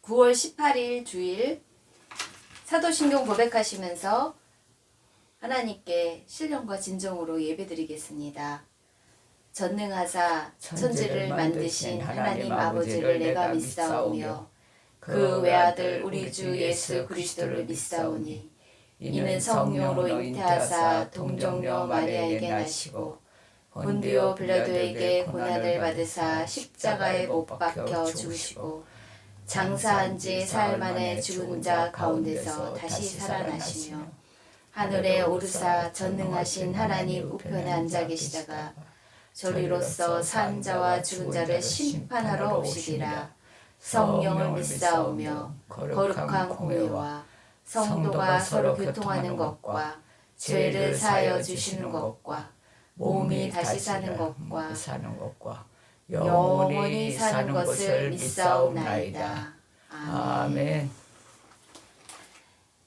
9월 18일 주일 사도신경 고백하시면서 하나님께 신령과 진정으로 예배드리겠습니다. 전능하사 천지를 만드신 하나님 아버지를 내가 믿사오며 그 외아들 우리 주 예수 그리스도를 믿사오니 이는 성령으로 잉태하사 동정녀 마리아에게 나시고 본디오 빌라도에게 고난을 받으사 십자가에 못 박혀 죽으시고 장사한 지 사흘 만에 죽은 자 가운데서 다시 살아나시며 하늘에 오르사 전능하신 하나님 우편에 앉아 계시다가 저리로서 산 자와 죽은 자를 심판하러 오시리라. 성령을 믿사오며 거룩한 공회와 성도가 서로 교통하는 것과 죄를 사하여 주시는 것과 몸이 다시 사는 것과 영원히 사는 것을 믿사옵나이다. 아멘.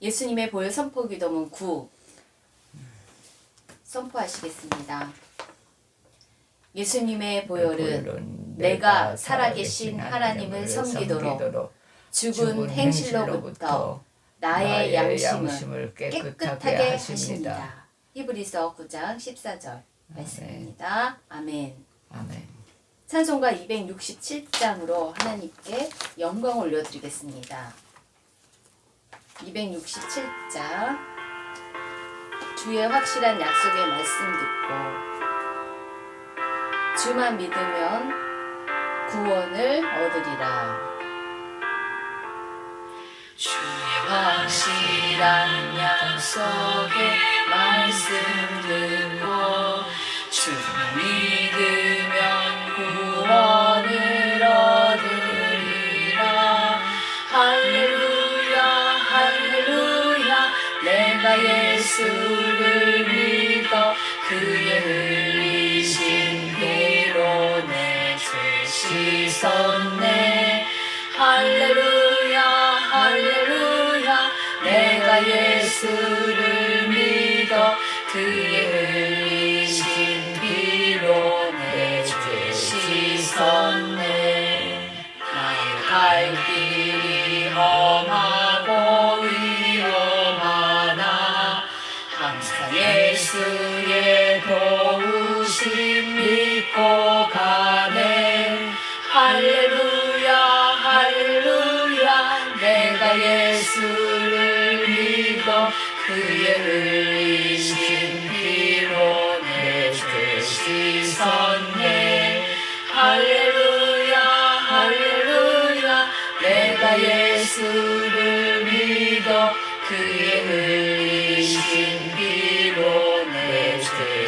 예수님의 보혈 선포 기도문 9 선포하시겠습니다. 예수님의 보혈은 내가 살아계신 하나님을 섬기도록 죽은 행실로부터 나의 양심을 깨끗하게 하십니다. 히브리서 9장 14절 말씀입니다. 아멘. 아멘. 찬송가 267장으로 하나님께 영광 올려드리겠습니다. 267장 주의 확실한 약속의 말씀 듣고 주만 믿으면 구원을 얻으리라. 주의 확실한 약속의 말씀 듣고 주만 믿으면 구원을 얻으리라. 할렐루야 할렐루야 내가 예수를 믿어 그의 흘리신 피로 내 죄 씻었네. 할렐루야 할렐루야 내가 예수를 믿어 그의 흘리신 피로 내 죄 씻었네. 나의 갈 길이 험하고 위험하나 항상 예수의 도우심 믿고 가네. 할렐루야 할렐루야 내가 예수를 믿어 그의 흘리신 피로 내 죄 씻었네. 할렐루야 할렐루야 내가 예수를 믿어 그의 흘리신 피로 내 죄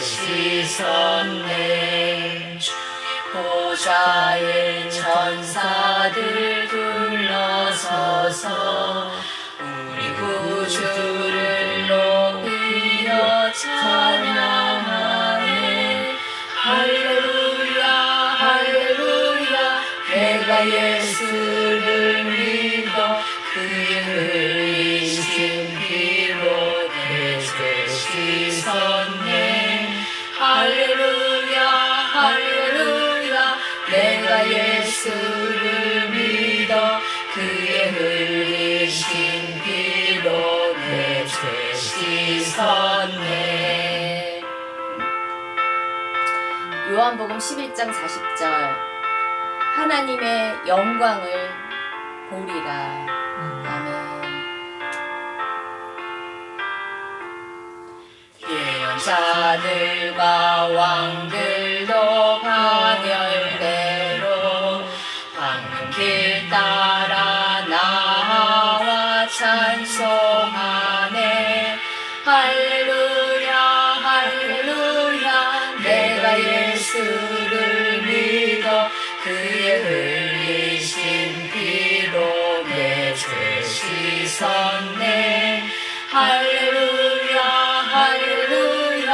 씻었네. 보좌의 천사들 둘러서서 우리 구주를 높이어 찬양하네. 할렐루야 할렐루야 내가 예수를 믿어 그의 흘리신 피로 내 죄 씻었네. 할렐루야 할렐루야 내가 예수를 믿어 그의 흘리신 피로 내 죄 씻었네. 요한복음 11장 40절 하나님의 영광을 보리라. 아멘. 예언자들과 왕들도 반열대로 황금 따라 나와 찬송하네. 할렐루야 할렐루야 내가 예수를 믿어 그의 흘리신 피로 내 죄 씻었네. 할렐루야 할렐루야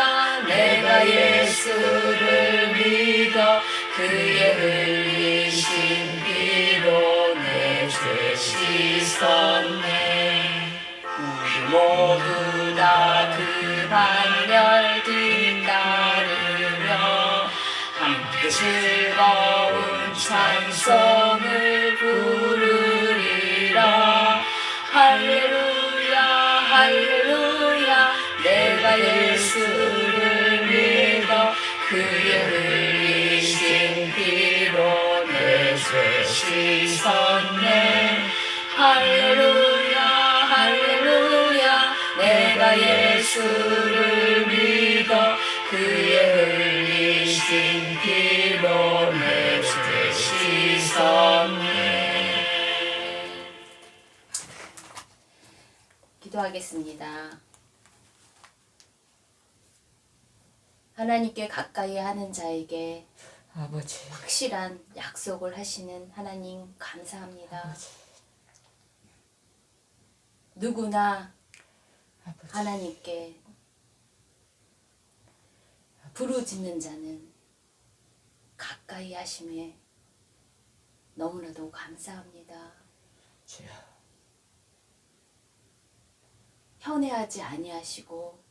내가 예수를 믿어 그의 흘리신 피로 내 죄 씻었네. 우리 모두 다 그 반열 뒤따르며 함께 즐거운 찬송을 부르리라. 할렐루야 할렐루야 내가 예수를 믿어 그의 흘리신 피로 내 죄 씻었네 할렐루야 할렐루야 내가 예수를 믿어 그의 흘리신 피로 내 죄 씻었네. 기도하겠습니다. 하나님께 가까이 하는 자에게 아버지, 확실한 약속을 하시는 하나님 감사합니다. 아버지, 누구나 아버지, 하나님께 부르짖는 자는 가까이 하심에 너무나도 감사합니다. 주여, 현해하지 아니하시고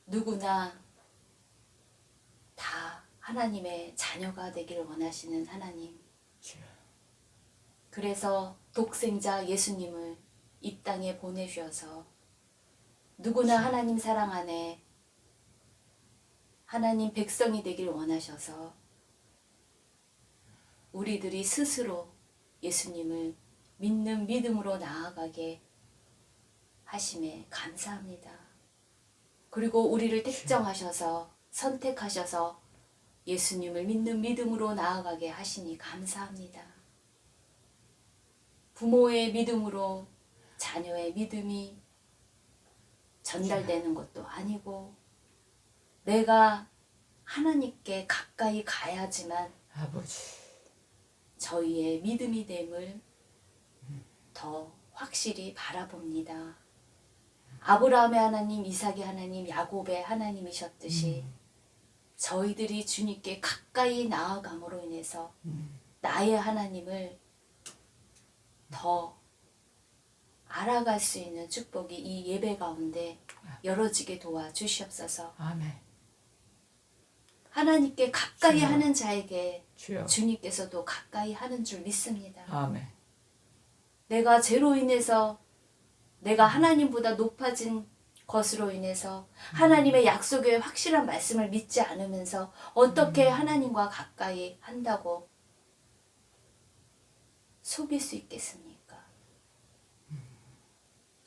누구나 다 하나님의 자녀가 되기를 원하시는 하나님. 주여, 그래서 독생자 예수님을 이 땅에 보내주셔서 누구나 하나님 사랑 안에 하나님 백성이 되길 원하셔서 우리들이 스스로 예수님을 믿는 믿음으로 나아가게 하심에 감사합니다. 그리고 우리를 택정하셔서 선택하셔서 예수님을 믿는 믿음으로 나아가게 하시니 감사합니다. 부모의 믿음으로 자녀의 믿음이 전달되는 것도 아니고 내가 하나님께 가까이 가야지만 아버지, 저희의 믿음이 됨을 더 확실히 바라봅니다. 아브라함의 하나님, 이삭의 하나님, 야곱의 하나님이셨듯이 저희들이 주님께 가까이 나아감으로 인해서 나의 하나님을 더 알아갈 수 있는 축복이 이 예배 가운데 열어지게 도와주시옵소서. 아멘. 하나님께 가까이 주여. 하는 자에게 주여, 주님께서도 가까이 하는 줄 믿습니다. 아멘. 내가 죄로 인해서 내가 하나님보다 높아진 것으로 인해서 하나님의 약속의 확실한 말씀을 믿지 않으면서 어떻게 하나님과 가까이 한다고 속일 수 있겠습니까?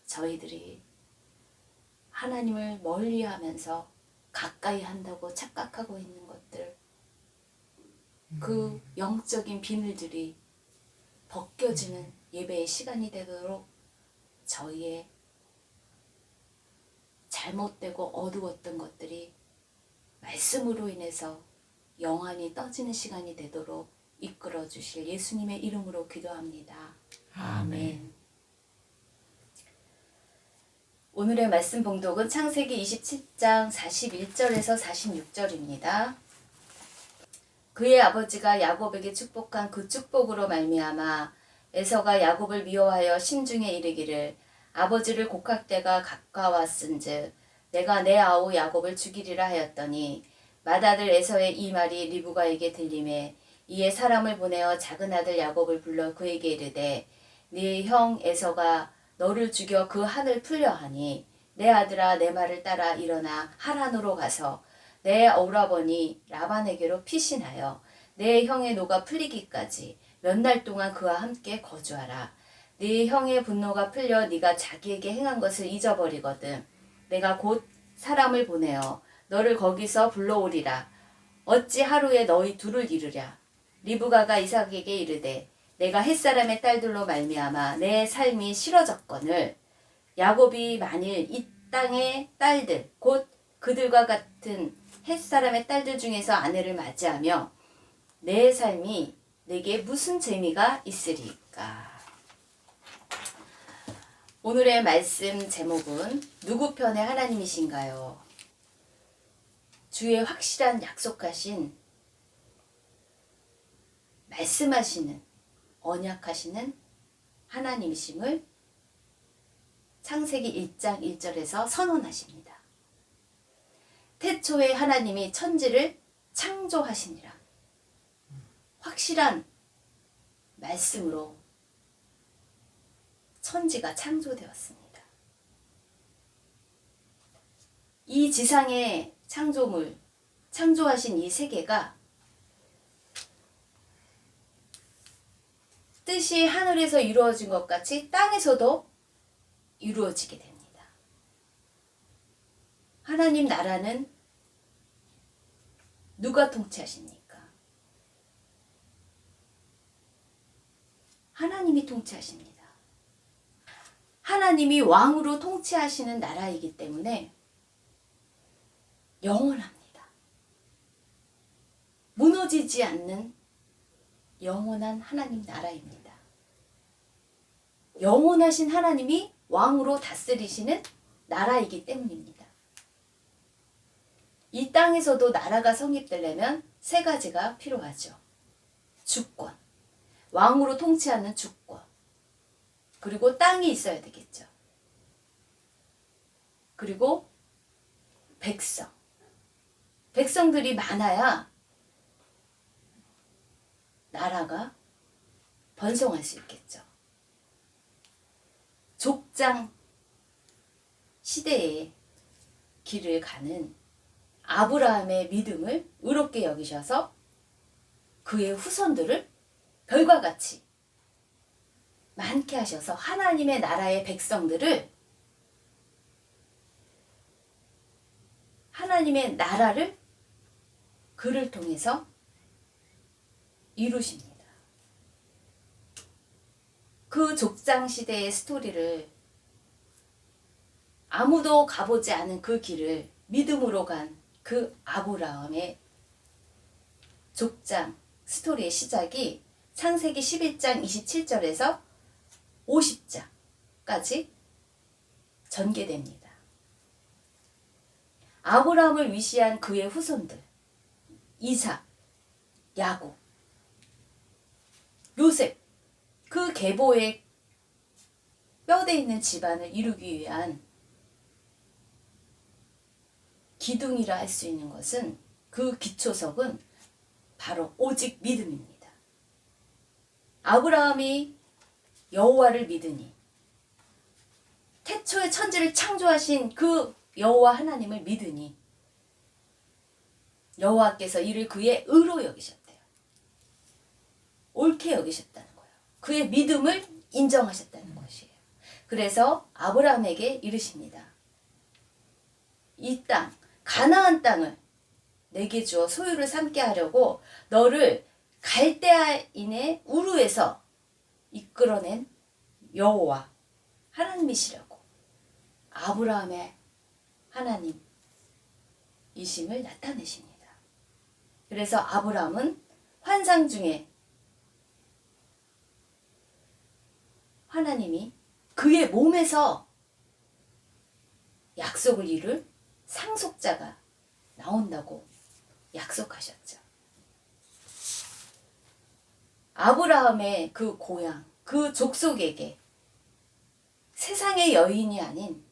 저희들이 하나님을 멀리하면서 가까이 한다고 착각하고 있는 것들, 그 영적인 비늘들이 벗겨지는 예배의 시간이 되도록 저희의 잘못되고 어두웠던 것들이 말씀으로 인해서 영안이 떠지는 시간이 되도록 이끌어 주실 예수님의 이름으로 기도합니다. 아멘. 오늘의 말씀 봉독은 창세기 27장 41절에서 46절입니다. 그의 아버지가 야곱에게 축복한 그 축복으로 말미암아 에서가 야곱을 미워하여 심중에 이르기를 아버지를 곡할 때가 가까웠은즉 내가 내 아우 야곱을 죽이리라 하였더니 맏아들 에서의 이 말이 리브가에게 들리매 이에 사람을 보내어 작은 아들 야곱을 불러 그에게 이르되 네 형 에서가 너를 죽여 그 한을 풀려 하니 내 아들아 내 말을 따라 일어나 하란으로 가서 내 오라버니 라반에게로 피신하여 내 형의 노가 풀리기까지 몇 날 동안 그와 함께 거주하라. 네 형의 분노가 풀려 네가 자기에게 행한 것을 잊어버리거든 내가 곧 사람을 보내어 너를 거기서 불러오리라. 어찌 하루에 너희 둘을 이루랴. 리브가가 이삭에게 이르되 내가 햇사람의 딸들로 말미암아 내 삶이 싫어졌거늘 야곱이 만일 이 땅의 딸들 곧 그들과 같은 햇사람의 딸들 중에서 아내를 맞이하며 내 삶이 내게 무슨 재미가 있으리까. 오늘의 말씀 제목은 누구 편의 하나님이신가요? 주의 확실한 약속하신 말씀하시는 언약하시는 하나님이심을 창세기 1장 1절에서 선언하십니다. 태초에 하나님이 천지를 창조하시니라. 확실한 말씀으로 선지가 창조되었습니다. 이 지상의 창조물, 창조하신 이 세계가 뜻이 하늘에서 이루어진 것 같이 땅에서도 이루어지게 됩니다. 하나님 나라는 누가 통치하십니까? 하나님이 통치하십니다. 하나님이 왕으로 통치하시는 나라이기 때문에 영원합니다. 무너지지 않는 영원한 하나님 나라입니다. 영원하신 하나님이 왕으로 다스리시는 나라이기 때문입니다. 이 땅에서도 나라가 성립되려면 세 가지가 필요하죠. 주권, 왕으로 통치하는 주권, 그리고 땅이 있어야 되겠죠. 그리고 백성들이 많아야 나라가 번성할 수 있겠죠. 족장 시대의 길을 가는 아브라함의 믿음을 의롭게 여기셔서 그의 후손들을 별과 같이 많게 하셔서 하나님의 나라의 백성들을, 하나님의 나라를 그를 통해서 이루십니다. 그 족장 시대의 스토리를, 아무도 가보지 않은 그 길을 믿음으로 간 그 아브라함의 족장 스토리의 시작이 창세기 11장 27절에서 50장까지 전개됩니다. 아브라함을 위시한 그의 후손들, 이삭, 야곱, 요셉, 그 계보의 뼈대 있는 집안을 이루기 위한 기둥이라 할 수 있는 것은, 그 기초석은 바로 오직 믿음입니다. 아브라함이 여호와를 믿으니, 태초에 천지를 창조하신 그 여호와 하나님을 믿으니 여호와께서 이를 그의 의로 여기셨대요. 옳게 여기셨다는 거예요. 그의 믿음을 인정하셨다는 것이에요. 그래서 아브라함에게 이르십니다. 이 땅, 가나안 땅을 내게 주어 소유를 삼게 하려고 너를 갈대아인의 우르에서 이끌어낸 여호와 하나님이시라고, 아브라함의 하나님이심을 나타내십니다. 그래서 아브라함은 환상 중에 하나님이 그의 몸에서 약속을 이룰 상속자가 나온다고 약속하셨죠. 아브라함의 그 고향, 그 족속에게 세상의 여인이 아닌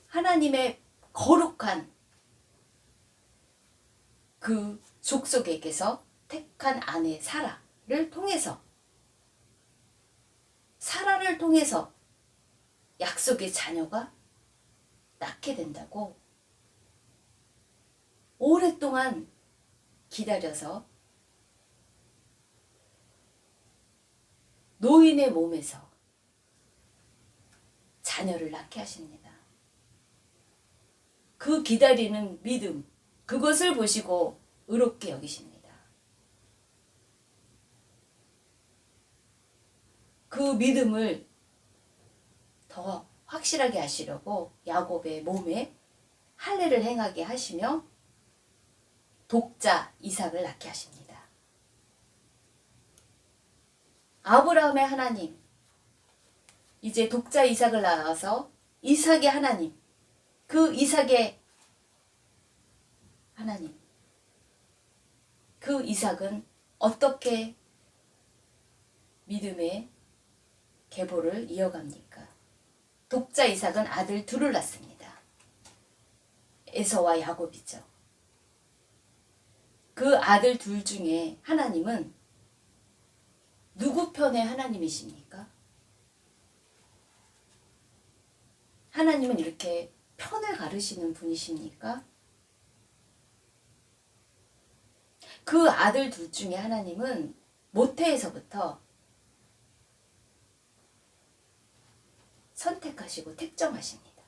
하나님의 거룩한 그 족속에게서 택한 아내 사라를 통해서 약속의 자녀가 낳게 된다고 오랫동안 기다려서 노인의 몸에서 자녀를 낳게 하십니다. 그 기다리는 믿음, 그것을 보시고 의롭게 여기십니다. 그 믿음을 더 확실하게 하시려고 야곱의 몸에 할례를 행하게 하시며 독자 이삭을 낳게 하십니다. 아브라함의 하나님, 이제 독자 이삭을 낳아서 이삭의 하나님, 그 이삭의 하나님, 그 이삭은 어떻게 믿음의 계보를 이어갑니까? 독자 이삭은 아들 둘을 낳습니다. 에서와 야곱이죠. 그 아들 둘 중에 하나님은 누구 편의 하나님이십니까? 하나님은 이렇게 편을 가르시는 분이십니까? 그 아들 둘 중에 하나님은 모태에서부터 선택하시고 택정하십니다.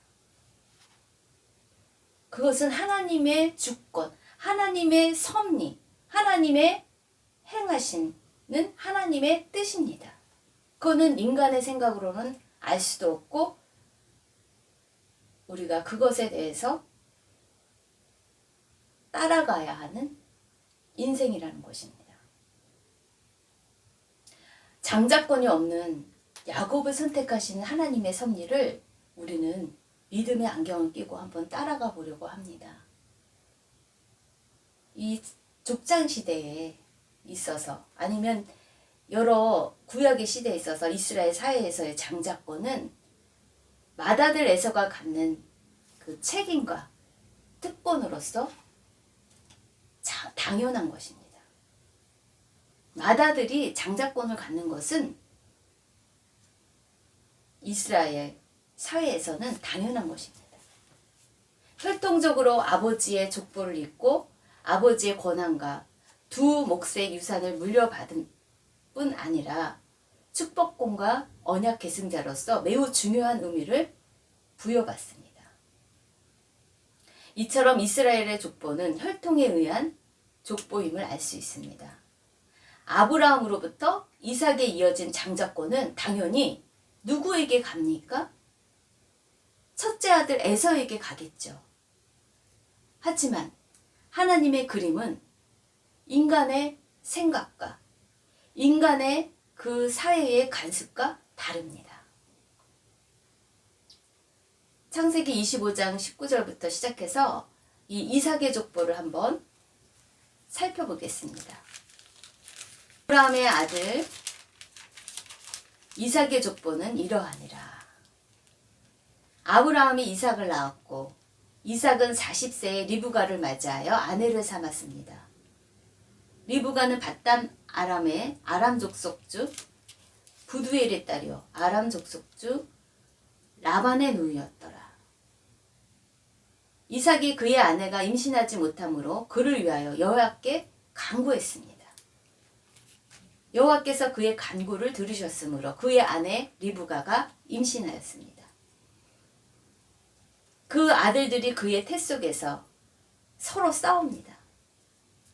그것은 하나님의 주권, 하나님의 섭리, 하나님의 행하시는 하나님의 뜻입니다. 그거는 인간의 생각으로는 알 수도 없고 우리가 그것에 대해서 따라가야 하는 인생이라는 것입니다. 장자권이 없는 야곱을 선택하시는 하나님의 섭리를 우리는 믿음의 안경을 끼고 한번 따라가 보려고 합니다. 이 족장 시대에 있어서 아니면 여러 구약의 시대에 있어서 이스라엘 사회에서의 장자권은 맏아들 에서가 갖는 그 책임과 특권으로서 당연한 것입니다. 맏아들이 장자권을 갖는 것은 이스라엘 사회에서는 당연한 것입니다. 혈통적으로 아버지의 족보를 잇고 아버지의 권한과 두 몫의 유산을 물려받은 뿐 아니라 축복권과 언약 계승자로서 매우 중요한 의미를 부여받습니다. 이처럼 이스라엘의 족보는 혈통에 의한 족보임을 알 수 있습니다. 아브라함으로부터 이삭에 이어진 장자권은 당연히 누구에게 갑니까? 첫째 아들 에서에게 가겠죠. 하지만 하나님의 그림은 인간의 생각과 인간의 그 사회의 관습과 다릅니다. 창세기 25장 19절부터 시작해서 이 이삭의 족보를 한번 살펴보겠습니다. 아브라함의 아들 이삭의 족보는 이러하니라. 아브라함이 이삭을 낳았고 이삭은 40세에 리브가를 맞이하여 아내를 삼았습니다. 리브가는 밧단 아람의 아람 족속주 부두엘의 딸이요 아람 족속주 라반의 누이였더라. 이삭이 그의 아내가 임신하지 못하므로 그를 위하여 여호와께 간구했습니다. 여호와께서 그의 간구를 들으셨으므로 그의 아내 리브가가 임신하였습니다. 그 아들들이 그의 태 속에서 서로 싸웁니다.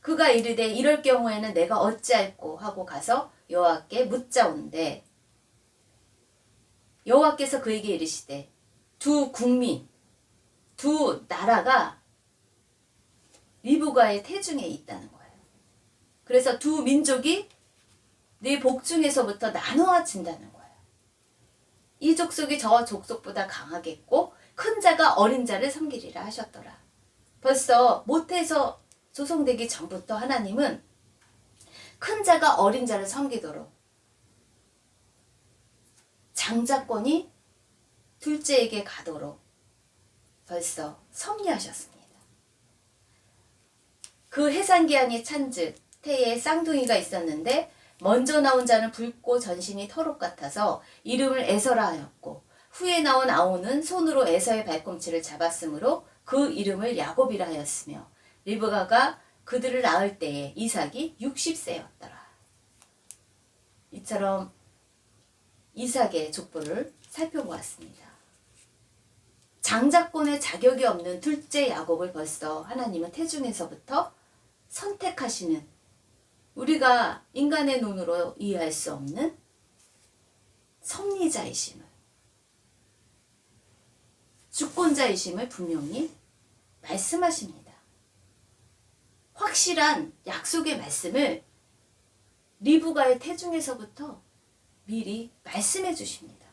그가 이르되 이럴 경우에는 내가 어찌할꼬 하고 가서 여호와께 묻자온대 여호와께서 그에게 이르시되 두 국민 두 나라가 리브가의 태중에 있다는 거예요. 그래서 두 민족이 네 복중에서부터 나누어진다는 거예요. 이 족속이 저 족속보다 강하겠고 큰 자가 어린 자를 섬기리라 하셨더라. 벌써 모태에서 조성되기 전부터 하나님은 큰 자가 어린 자를 섬기도록 장자권이 둘째에게 가도록 벌써 섭리하셨습니다. 그 해산기한이 찬즉 태에 쌍둥이가 있었는데 먼저 나온 자는 붉고 전신이 털옷 같아서 이름을 에서라 하였고 후에 나온 아우는 손으로 에서의 발꿈치를 잡았으므로 그 이름을 야곱이라 하였으며 리브가가 그들을 낳을 때에 이삭이 60세였더라. 이처럼 이삭의 족보를 살펴보았습니다. 장자권의 자격이 없는 둘째 야곱을 벌써 하나님은 태중에서부터 선택하시는 우리가 인간의 눈으로 이해할 수 없는 섭리자이심을 주권자이심을 분명히 말씀하십니다. 확실한 약속의 말씀을 리브가의 태중에서부터 미리 말씀해 주십니다.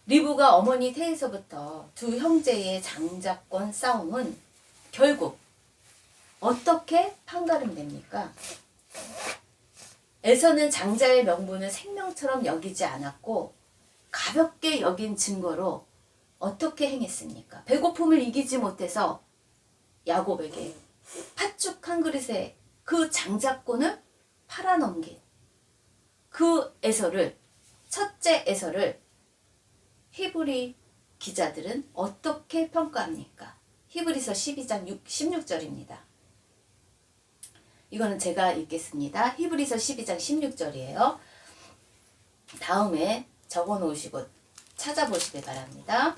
리브가 어머니 태에서부터 두 형제의 장자권 싸움은 결국 어떻게 판가름됩니까? 에서는 장자의 명분을 생명처럼 여기지 않았고 가볍게 여긴 증거로 어떻게 행했습니까? 배고픔을 이기지 못해서 야곱에게 팥죽 한 그릇에 그 장자권을 팔아넘긴 그 에서를, 첫째 에서를 히브리 기자들은 어떻게 평가합니까? 히브리서 12장 16절입니다. 이거는 제가 읽겠습니다. 히브리서 12장 16절이에요. 다음에 적어 놓으시고 찾아보시길 바랍니다.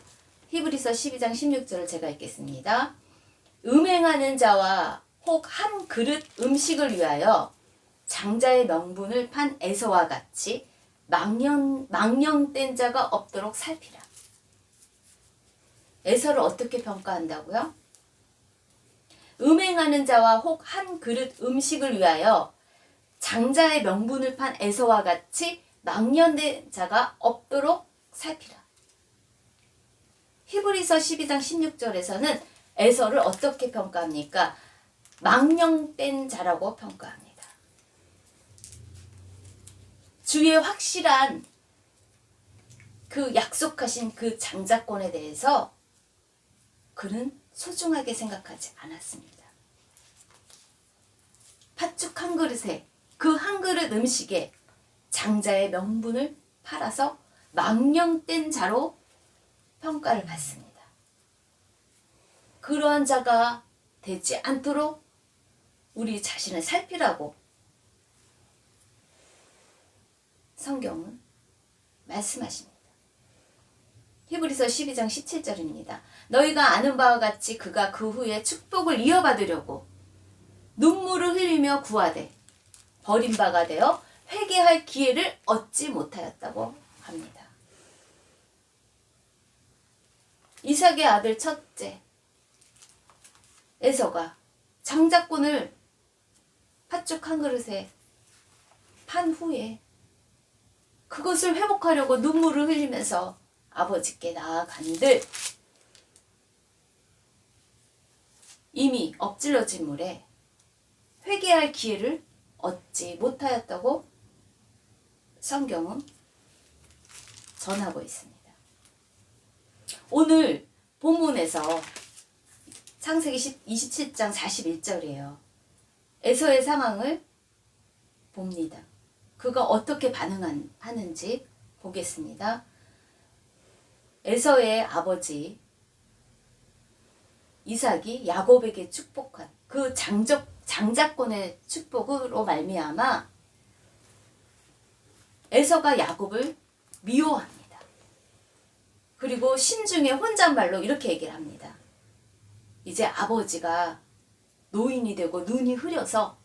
히브리서 12장 16절을 제가 읽겠습니다. 음행하는 자와 혹 한 그릇 음식을 위하여 장자의 명분을 판 에서와 같이 망령된 자가 없도록 살피라. 에서를 어떻게 평가한다고요? 음행하는 자와 혹 한 그릇 음식을 위하여 장자의 명분을 판 에서와 같이 망령된 자가 없도록 살피라. 히브리서 12장 16절에서는 에서를 어떻게 평가합니까? 망령된 자라고 평가합니다. 주의 확실한 그 약속하신 그 장자권에 대해서 그는 소중하게 생각하지 않았습니다. 팥죽 한 그릇에, 그 한 그릇 음식에 장자의 명분을 팔아서 망령된 자로 평가를 받습니다. 그러한 자가 되지 않도록 우리 자신을 살피라고 성경은 말씀하십니다. 히브리서 12장 17절입니다. 너희가 아는 바와 같이 그가 그 후에 축복을 이어받으려고 눈물을 흘리며 구하되 버림바가 되어 회개할 기회를 얻지 못하였다고 합니다. 이삭의 아들 첫째 에서가 장자권을 팥죽 한 그릇에 판 후에 그것을 회복하려고 눈물을 흘리면서 아버지께 나아간들 이미 엎질러진 물에 회개할 기회를 얻지 못하였다고 성경은 전하고 있습니다. 오늘 본문에서 창세기 27장 41절이에요. 에서의 상황을 봅니다. 그가 어떻게 반응하는지 보겠습니다. 에서의 아버지 이삭이 야곱에게 축복한 그 장자권의 축복으로 말미암아 에서가 야곱을 미워합니다. 그리고 신중에 혼잣말로 이렇게 얘기를 합니다. 이제 아버지가 노인이 되고 눈이 흐려서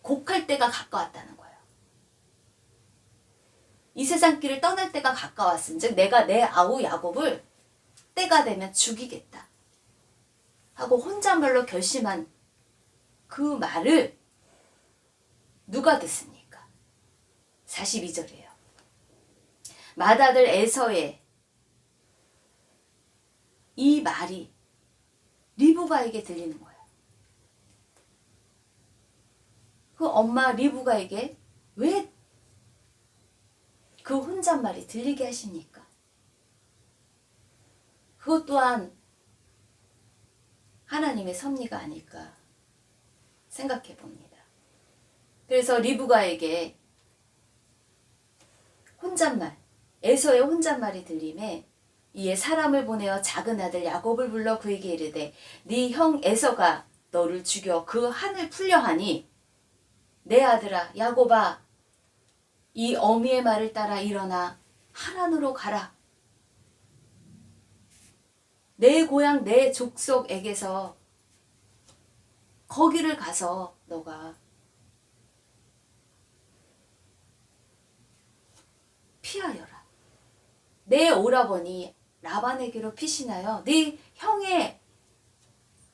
곡할 때가 가까웠다는 거예요. 이 세상 길을 떠날 때가 가까웠은즉 내가 내 아우 야곱을 때가 되면 죽이겠다 하고 혼잣말로 결심한 그 말을 누가 듣습니까? 42절이에요. 맏아들 에서의 이 말이 리브가에게 들리는 거예요. 그 엄마 리브가에게 왜 그 혼잣말이 들리게 하십니까? 그것 또한 하나님의 섭리가 아닐까 생각해 봅니다. 그래서 리브가에게 혼잣말, 에서의 혼잣말이 들림에 이에 사람을 보내어 작은 아들 야곱을 불러 그에게 이르되 네 형 에서가 너를 죽여 그 한을 풀려 하니 내 아들아 야곱아 이 어미의 말을 따라 일어나 하란으로 가라. 내 고향 내 족속에게서 거기를 가서 너가 피하여라. 내 오라버니 라반에게로 피신하여 네 형의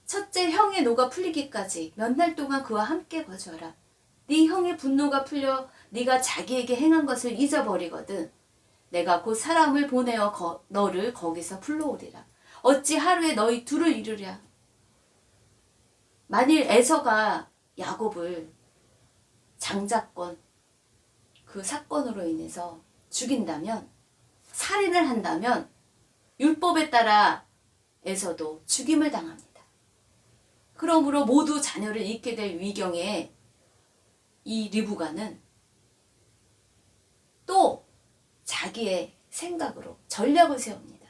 첫째 형의 노가 풀리기까지 몇 날 동안 그와 함께 거주하라. 네 형의 분노가 풀려 네가 자기에게 행한 것을 잊어버리거든 내가 곧 사람을 보내어 너를 거기서 불러오리라. 어찌 하루에 너희 둘을 이루랴. 만일 에서가 야곱을 장자권 그 사건으로 인해서 죽인다면 살인을 한다면 율법에 따라 에서도 죽임을 당합니다. 그러므로 모두 자녀를 잃게 될 위경에 이 리브가는 자기의 생각으로 전략을 세웁니다.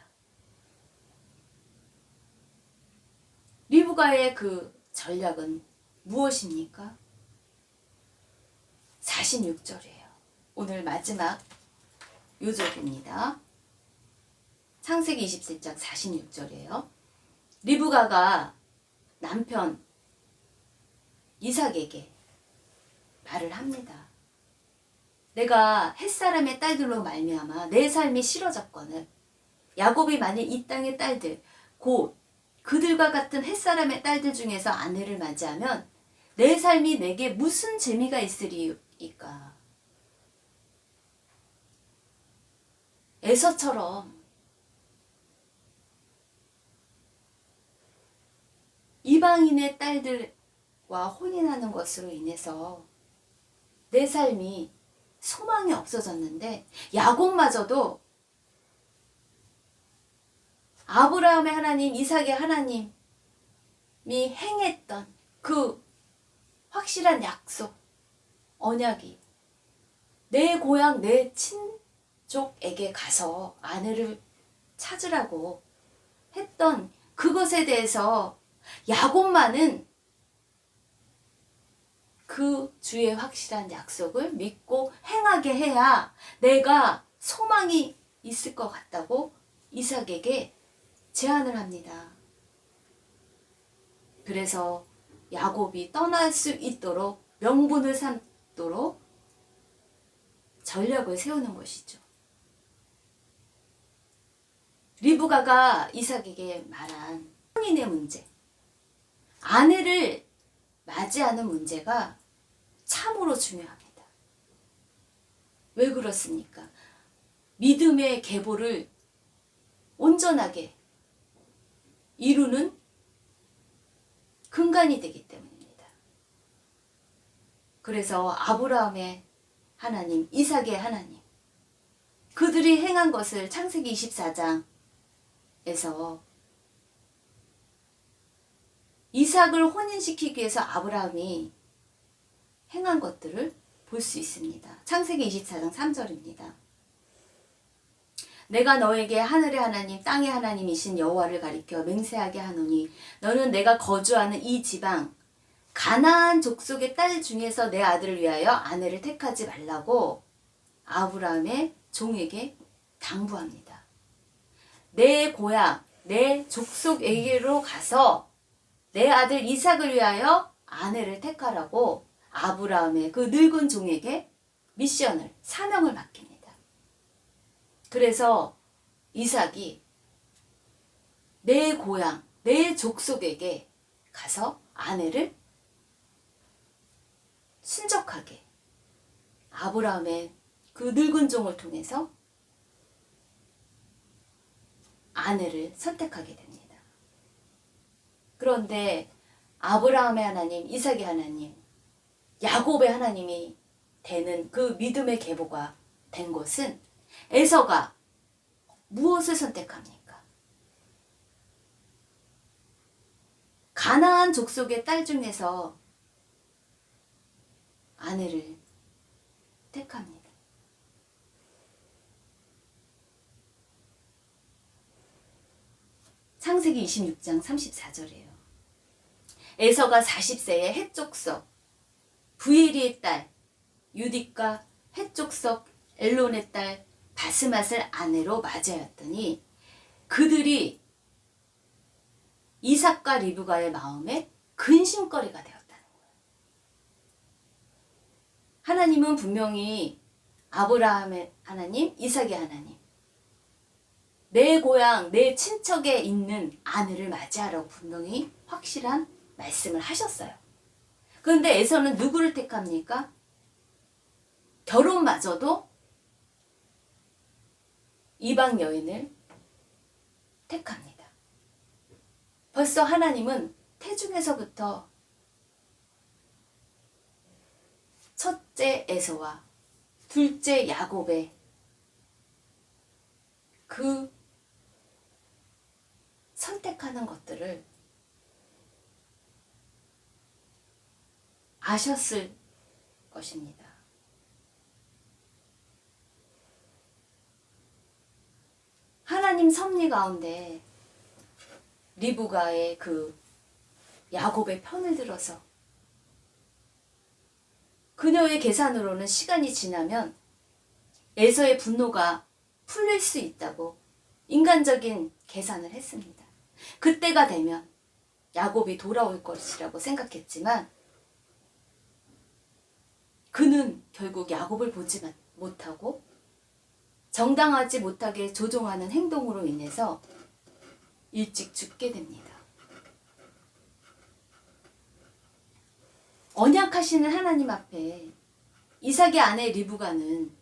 리브가의 그 전략은 무엇입니까? 46절이에요. 오늘 마지막 요절입니다. 창세기 27장 46절이에요. 리브가가 남편 이삭에게 말을 합니다. 내가 햇사람의 딸들로 말미암아 내 삶이 싫어졌거늘 야곱이 만일 이 땅의 딸들 곧 그들과 같은 햇사람의 딸들 중에서 아내를 맞이하면 내 삶이 내게 무슨 재미가 있으리이까. 에서처럼 이방인의 딸들과 혼인하는 것으로 인해서 내 삶이 소망이 없어졌는데 야곱마저도 아브라함의 하나님, 이삭의 하나님이 행했던 그 확실한 약속, 언약이 내 고향, 내 친족에게 가서 아내를 찾으라고 했던 그것에 대해서 야곱만은 그 주의 확실한 약속을 믿고 행하게 해야 내가 소망이 있을 것 같다고 이삭에게 제안을 합니다. 그래서 야곱이 떠날 수 있도록 명분을 삼도록 전략을 세우는 것이죠. 리브가가 이삭에게 말한 혼인의 문제, 아내를 맞이하는 문제가 참으로 중요합니다. 왜 그렇습니까? 믿음의 계보를 온전하게 이루는 근간이 되기 때문입니다. 그래서 아브라함의 하나님, 이삭의 하나님, 그들이 행한 것을 창세기 24장에서 이삭을 혼인시키기 위해서 아브라함이 행한 것들을 볼 수 있습니다. 창세기 24장 3절입니다. 내가 너에게 하늘의 하나님 땅의 하나님이신 여호와를 가리켜 맹세하게 하노니 너는 내가 거주하는 이 지방 가나안 족속의 딸 중에서 내 아들을 위하여 아내를 택하지 말라고 아브라함의 종에게 당부합니다. 내 고향, 내 족속에게로 가서 내 아들 이삭을 위하여 아내를 택하라고 아브라함의 그 늙은 종에게 미션을, 사명을 맡깁니다. 그래서 이삭이 내 고향, 내 족속에게 가서 아내를 신적하게 아브라함의 그 늙은 종을 통해서 아내를 선택하게 됩니다. 그런데 아브라함의 하나님, 이삭의 하나님, 야곱의 하나님이 되는 그 믿음의 계보가 된 것은 에서가 무엇을 선택합니까? 가나안 족속의 딸 중에서 아내를 택합니다. 창세기 26장 34절이에요. 에서가 40세에 헷족속 부에리의 딸 유딕과 헷족속 엘론의 딸 바스맛을 아내로 맞이하였더니 그들이 이삭과 리브가의 마음에 근심거리가 되었다는 거예요. 하나님은 분명히 아브라함의 하나님, 이삭의 하나님, 내 고향, 내 친척에 있는 아내를 맞이하라고 분명히 확실한 말씀을 하셨어요. 그런데 에서는 누구를 택합니까? 결혼마저도 이방 여인을 택합니다. 벌써 하나님은 태중에서부터 첫째 에서와 둘째 야곱의 그 선택하는 것들을 아셨을 것입니다. 하나님 섭리 가운데 리브가의 그 야곱의 편을 들어서 그녀의 계산으로는 시간이 지나면 에서의 분노가 풀릴 수 있다고 인간적인 계산을 했습니다. 그때가 되면 야곱이 돌아올 것이라고 생각했지만 그는 결국 야곱을 보지 못하고 정당하지 못하게 조종하는 행동으로 인해서 일찍 죽게 됩니다. 언약하시는 하나님 앞에 이삭의 아내 리브가는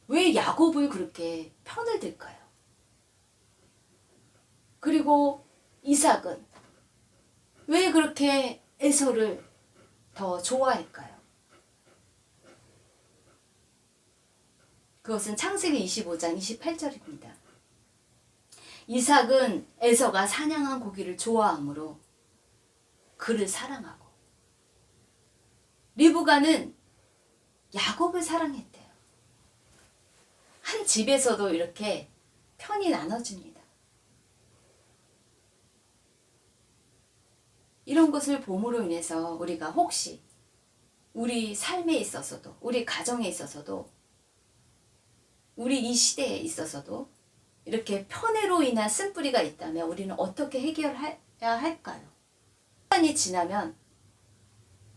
왜 야곱을 그렇게 편을 들까요? 그리고 이삭은 왜 그렇게 에서를 더 좋아할까요? 그것은 창세기 25장 28절입니다. 이삭은 에서가 사냥한 고기를 좋아하므로 그를 사랑하고 리브가는 야곱을 사랑했대요. 한 집에서도 이렇게 편이 나눠집니다. 이런 것을 봄으로 인해서 우리가 혹시 우리 삶에 있어서도 우리 가정에 있어서도 우리 이 시대에 있어서도 이렇게 편애로 인한 쓴뿌리가 있다면 우리는 어떻게 해결해야 할까요? 시간이 지나면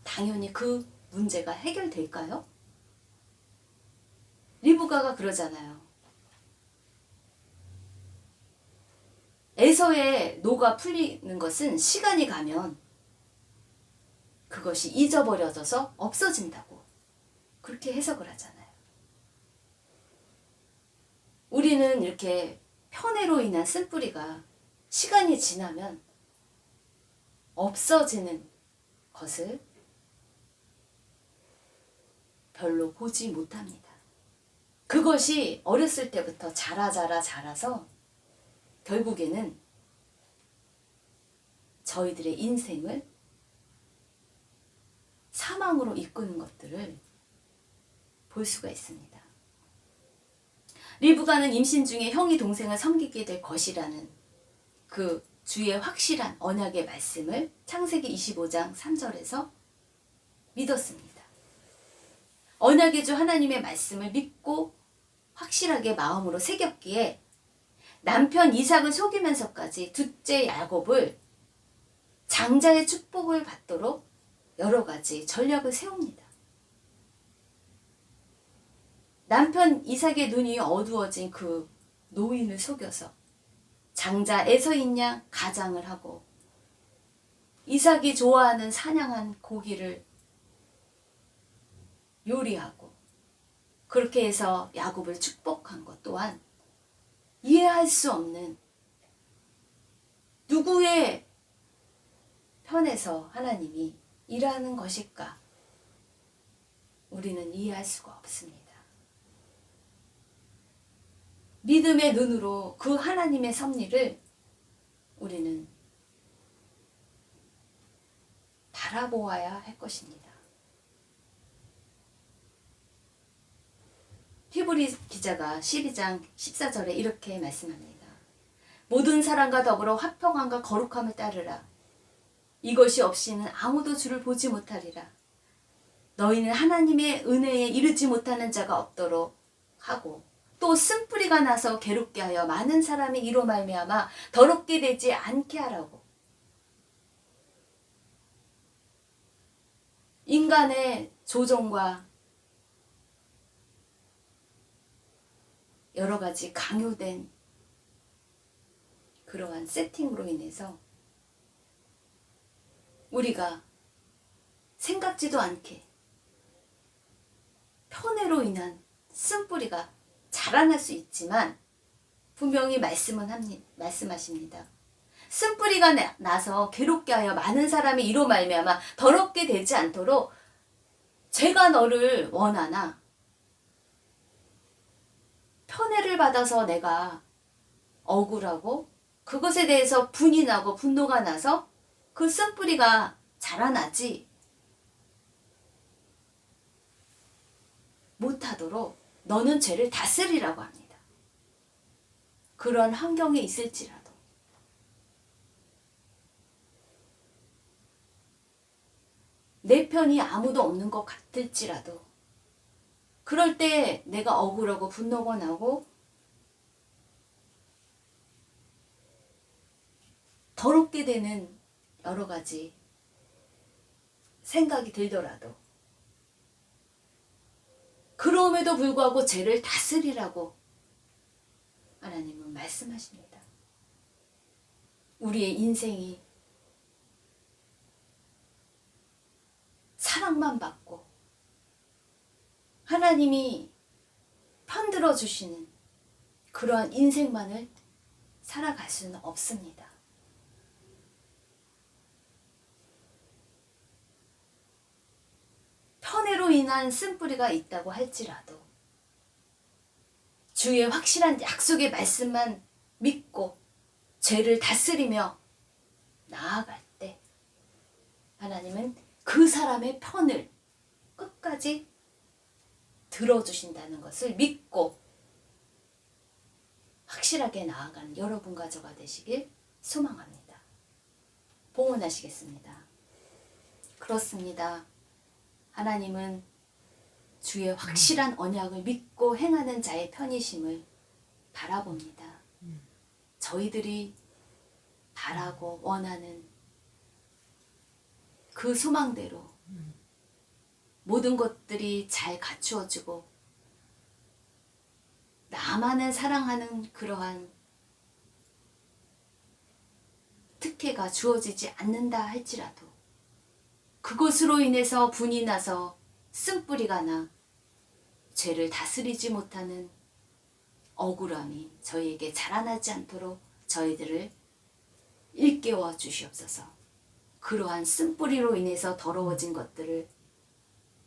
당연히 그 문제가 해결될까요? 리브가가 그러잖아요. 에서의 노가 풀리는 것은 시간이 가면 그것이 잊어버려져서 없어진다고 그렇게 해석을 하잖아요. 우리는 이렇게 편애로 인한 쓴뿌리가 시간이 지나면 없어지는 것을 별로 보지 못합니다. 그것이 어렸을 때부터 자라서 결국에는 저희들의 인생을 사망으로 이끄는 것들을 볼 수가 있습니다. 리브가는 임신 중에 형이 동생을 섬기게 될 것이라는 그 주의 확실한 언약의 말씀을 창세기 25장 3절에서 믿었습니다. 언약의 주 하나님의 말씀을 믿고 확실하게 마음으로 새겼기에 남편 이삭을 속이면서까지 둘째 야곱을 장자의 축복을 받도록 여러 가지 전략을 세웁니다. 남편 이삭의 눈이 어두워진 그 노인을 속여서 장자 에서인 양 가장을 하고 이삭이 좋아하는 사냥한 고기를 요리하고 그렇게 해서 야곱을 축복한 것 또한 이해할 수 없는 누구의 편에서 하나님이 일하는 것일까? 우리는 이해할 수가 없습니다. 믿음의 눈으로 그 하나님의 섭리를 우리는 바라보아야 할 것입니다. 히브리 기자가 12장 14절에 이렇게 말씀합니다. 모든 사람과 더불어 화평함과 거룩함을 따르라. 이것이 없이는 아무도 주를 보지 못하리라. 너희는 하나님의 은혜에 이르지 못하는 자가 없도록 하고 또 쓴뿌리가 나서 괴롭게 하여 많은 사람이 이로 말미암아 더럽게 되지 않게 하라고. 인간의 조종과 여러 가지 강요된 그러한 세팅으로 인해서 우리가 생각지도 않게 편애로 인한 쓴뿌리가 자라날 수 있지만 분명히 말씀하십니다. 쓴뿌리가 나서 괴롭게 하여 많은 사람이 이로 말미암아 더럽게 되지 않도록 제가 너를 원하나 편애를 받아서 내가 억울하고 그것에 대해서 분이 나고 분노가 나서 그 쓴뿌리가 자라나지 못하도록 너는 죄를 다스리라고 합니다. 그런 환경에 있을지라도 내 편이 아무도 없는 것 같을지라도 그럴 때 내가 억울하고 분노가 나고 더럽게 되는 여러 가지 생각이 들더라도 그럼에도 불구하고 죄를 다스리라고 하나님은 말씀하십니다. 우리의 인생이 사랑만 받고 하나님이 편들어 주시는 그러한 인생만을 살아갈 수는 없습니다. 편애로 인한 쓴뿌리가 있다고 할지라도 주의 확실한 약속의 말씀만 믿고 죄를 다스리며 나아갈 때 하나님은 그 사람의 편을 끝까지 들어주신다는 것을 믿고 확실하게 나아가는 여러분과 저가 되시길 소망합니다. 봉헌하시겠습니다. 그렇습니다. 하나님은 주의 확실한 언약을 믿고 행하는 자의 편이심을 바라봅니다. 저희들이 바라고 원하는 그 소망대로 모든 것들이 잘 갖추어지고 나만을 사랑하는 그러한 특혜가 주어지지 않는다 할지라도 그것으로 인해서 분이 나서 쓴뿌리가 나 죄를 다스리지 못하는 억울함이 저희에게 자라나지 않도록 저희들을 일깨워 주시옵소서. 그러한 쓴뿌리로 인해서 더러워진 것들을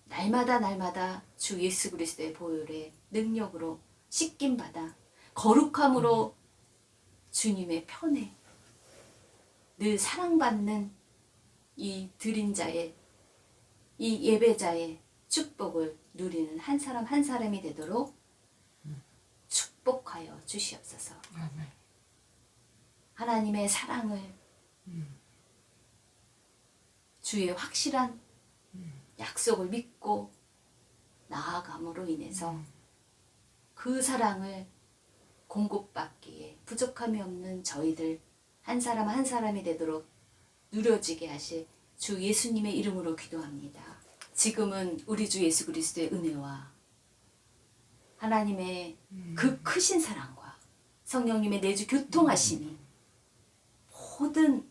날마다 주 예수 그리스도의 보혈의 능력으로 씻김받아 거룩함으로 주님의 편에 늘 사랑받는 이 드린 자의 이 예배자의 축복을 누리는 한 사람 한 사람이 되도록 축복하여 주시옵소서. 아멘. 하나님의 사랑을 주의 확실한 약속을 믿고 나아감으로 인해서 그 사랑을 공급받기에 부족함이 없는 저희들 한 사람 한 사람이 되도록 누려지게 하실 주 예수님의 이름으로 기도합니다. 지금은 우리 주 예수 그리스도의 은혜와 하나님의 그 크신 사랑과 성령님의 내주 교통하심이 모든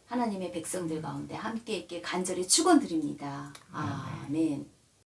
하나님의 백성들 가운데 함께 있게 간절히 축원드립니다. 아멘.